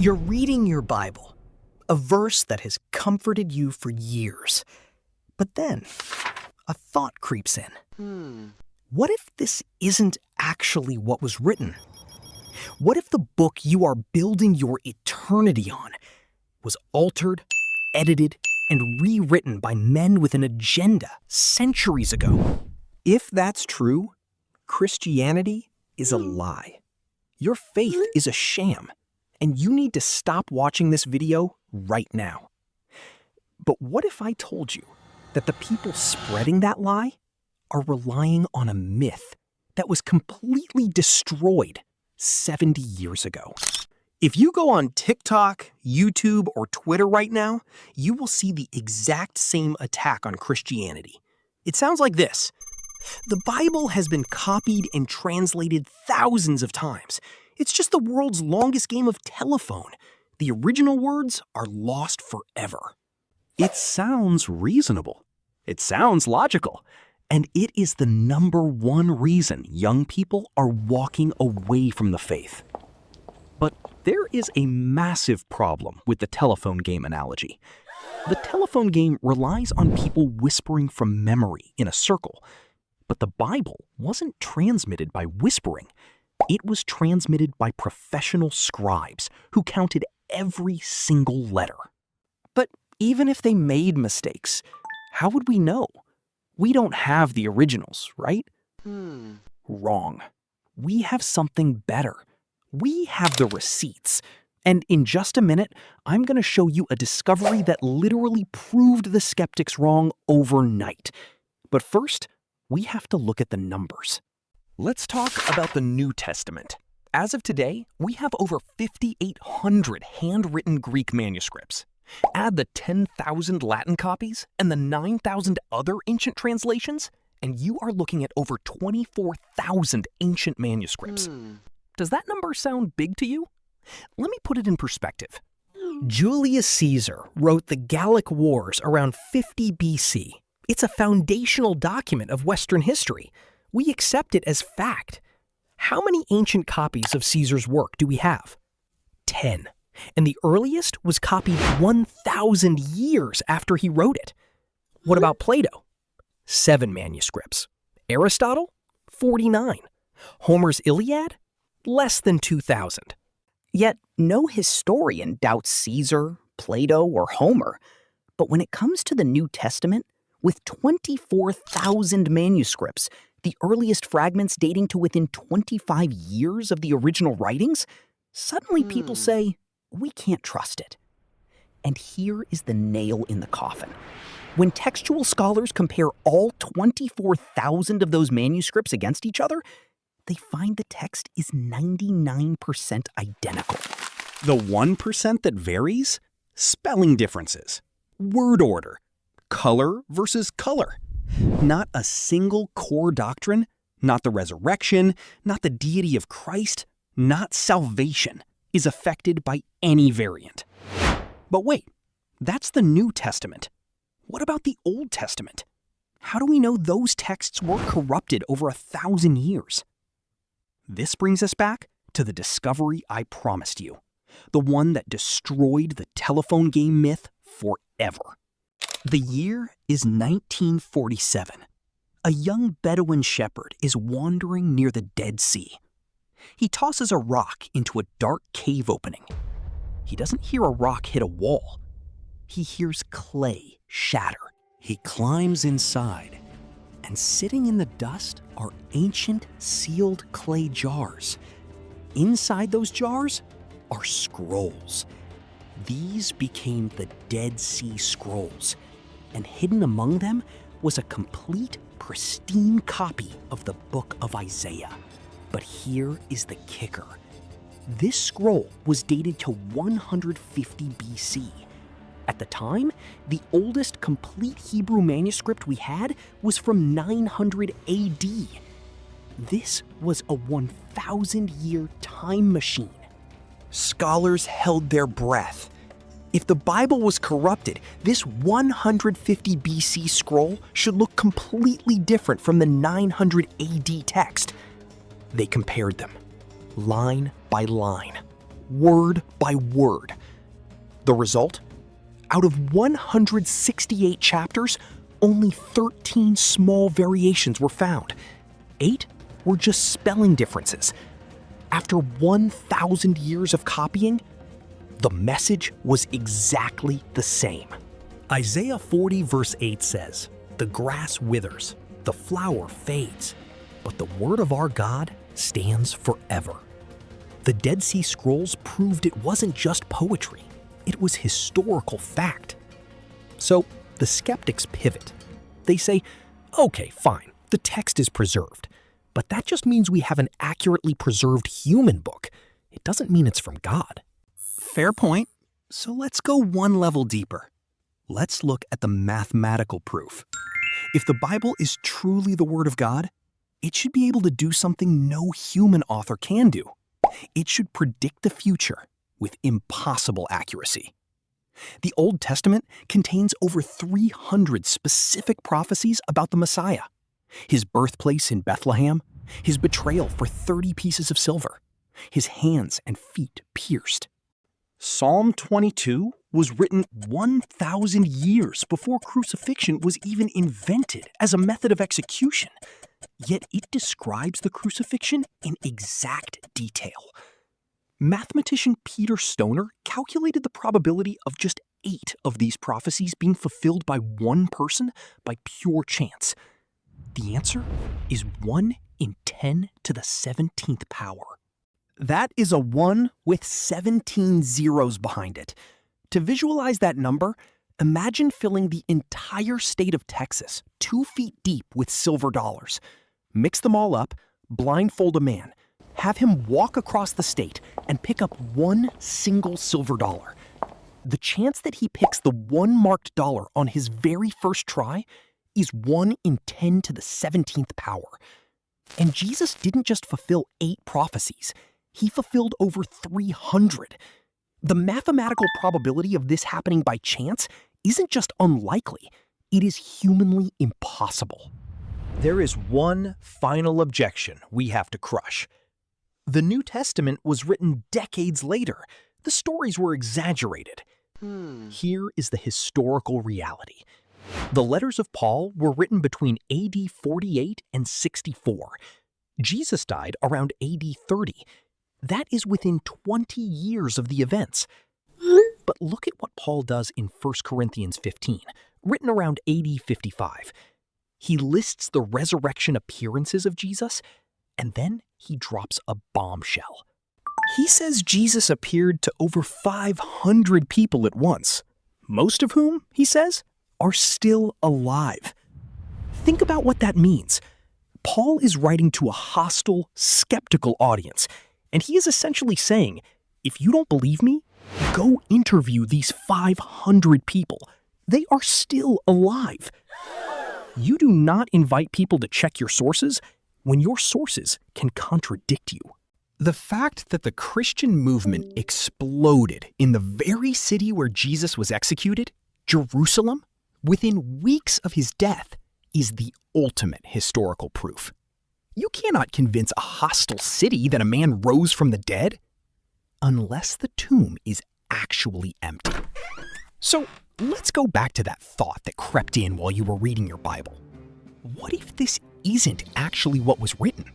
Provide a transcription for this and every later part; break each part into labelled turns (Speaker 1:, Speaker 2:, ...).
Speaker 1: You're reading your Bible, a verse that has comforted you for years. But then, a thought creeps in. What if this isn't actually what was written? What if the book you are building your eternity on was altered, edited, and rewritten by men with an agenda centuries ago?
Speaker 2: If that's true, Christianity is a lie. Your faith is a sham, and you need to stop watching this video right now. But what if I told you that the people spreading that lie are relying on a myth that was completely destroyed 70 years ago? If you go on TikTok, YouTube, or Twitter right now, you will see the exact same attack on Christianity. It sounds like this. The Bible has been copied and translated thousands of times. It's just the world's longest game of telephone. The original words are lost forever.
Speaker 3: It sounds reasonable. It sounds logical. And it is the #1 reason young people are walking away from the faith. But there is a massive problem with the telephone game analogy. The telephone game relies on people whispering from memory in a circle. But the Bible wasn't transmitted by whispering. It was transmitted by professional scribes who counted every single letter.
Speaker 2: But even if they made mistakes, how would we know? We don't have the originals, right? Wrong. We have something better. We have the receipts. And in just a minute, I'm going to show you a discovery that literally proved the skeptics wrong overnight. But first, we have to look at the numbers. Let's talk about the New Testament. As of today, we have over 5,800 handwritten Greek manuscripts. Add the 10,000 Latin copies and the 9,000 other ancient translations, and you are looking at over 24,000 ancient manuscripts. Does that number sound big to you? Let me put it in perspective.
Speaker 1: Julius Caesar wrote the Gallic Wars around 50 BC. It's a foundational document of Western history. We accept it as fact. How many ancient copies of Caesar's work do we have? 10. And the earliest was copied 1,000 years after he wrote it. What about Plato? 7 manuscripts. Aristotle? 49. Homer's Iliad? Less than 2,000. Yet no historian doubts Caesar, Plato, or Homer. But when it comes to the New Testament, with 24,000 manuscripts, the earliest fragments dating to within 25 years of the original writings, suddenly people say, we can't trust it. And here is the nail in the coffin. When textual scholars compare all 24,000 of those manuscripts against each other, they find the text is 99% identical.
Speaker 3: The 1% that varies? Spelling differences, word order, color versus color. Not a single core doctrine, not the resurrection, not the deity of Christ, not salvation, is affected by any variant. But wait, that's the New Testament. What about the Old Testament? How do we know those texts weren't corrupted over 1,000 years? This brings us back to the discovery I promised you, the one that destroyed the telephone game myth forever. The year is 1947. A young Bedouin shepherd is wandering near the Dead Sea. He tosses a rock into a dark cave opening. He doesn't hear a rock hit a wall. He hears clay shatter. He climbs inside, and sitting in the dust are ancient sealed clay jars. Inside those jars are scrolls. These became the Dead Sea Scrolls, and hidden among them was a complete, pristine copy of the book of Isaiah. But here is the kicker. This scroll was dated to 150 BC. At the time, the oldest complete Hebrew manuscript we had was from 900 AD. This was a 1,000-year time machine. Scholars held their breath. If the Bible was corrupted, this 150 BC scroll should look completely different from the 900 AD text. They compared them, line by line.
Speaker 2: word by word. The result? Out of 168 chapters, only 13 small variations were found. 8 were just spelling differences. After 1,000 years of copying, the message was exactly the same.
Speaker 1: Isaiah 40 verse 8 says, "The grass withers, the flower fades, but the word of our God stands forever." The Dead Sea Scrolls proved it wasn't just poetry, it was historical fact. So the skeptics pivot. They say, okay, fine, the text is preserved, but that just means we have an accurately preserved human book. It doesn't mean it's from God.
Speaker 3: Fair point. So let's go one level deeper. Let's look at the mathematical proof. If the Bible is truly the Word of God, it should be able to do something no human author can do. It should predict the future with impossible accuracy. The Old Testament contains over 300 specific prophecies about the Messiah, his birthplace in Bethlehem, his betrayal for 30 pieces of silver, his hands and feet pierced. Psalm 22 was written 1,000 years before crucifixion was even invented as a method of execution. Yet it describes the crucifixion in exact detail. Mathematician Peter Stoner calculated the probability of just 8 of these prophecies being fulfilled by one person by pure chance. The answer is 1 in 10 to the 17th power. That is a 1 with 17 zeros behind it. To visualize that number, imagine filling the entire state of Texas 2 feet deep with silver dollars. Mix them all up, blindfold a man, have him walk across the state and pick up one single silver dollar. The chance that he picks the one marked dollar on his very first try is 1 in 10 to the 17th power. And Jesus didn't just fulfill 8 prophecies. He fulfilled over 300. The mathematical probability of this happening by chance isn't just unlikely, it is humanly impossible. There is one final objection we have to crush. The New Testament was written decades later. The stories were exaggerated. Here is the historical reality. The letters of Paul were written between AD 48 and 64. Jesus died around AD 30. That is within 20 years of the events. But look at what Paul does in 1 Corinthians 15, written around AD 55. He lists the resurrection appearances of Jesus, and then he drops a bombshell. He says Jesus appeared to over 500 people at once, most of whom, he says, are still alive. Think about what that means. Paul is writing to a hostile, skeptical audience, and he is essentially saying, if you don't believe me, go interview these 500 people. They are still alive. You do not invite people to check your sources when your sources can contradict you. The fact that the Christian movement exploded in the very city where Jesus was executed, Jerusalem, within weeks of his death, is the ultimate historical proof. You cannot convince a hostile city that a man rose from the dead unless the tomb is actually empty. So let's go back to that thought that crept in while you were reading your Bible. What if this isn't actually what was written?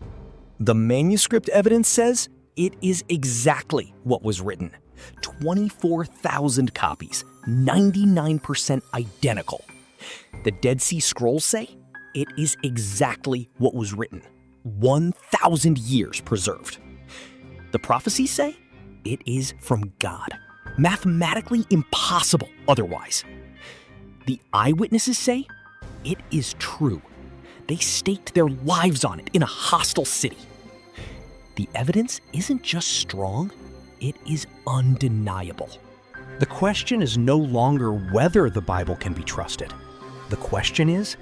Speaker 3: The manuscript evidence says it is exactly what was written. 24,000 copies, 99% identical. The Dead Sea Scrolls say it is exactly what was written. 1,000 years preserved. The prophecies say it is from God. Mathematically impossible otherwise. The eyewitnesses say it is true. They staked their lives on it in a hostile city. The evidence isn't just strong, it is undeniable. The question is no longer whether the Bible can be trusted. The question is,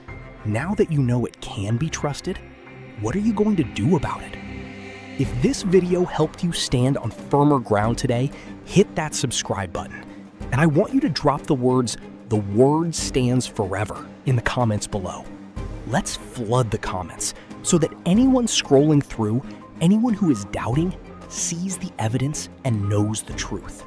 Speaker 3: now that you know it can be trusted, what are you going to do about it? If this video helped you stand on firmer ground today, hit that subscribe button. And I want you to drop the words, "The Word stands forever," in the comments below. Let's flood the comments so that anyone scrolling through, anyone who is doubting,
Speaker 1: sees the evidence and knows the truth.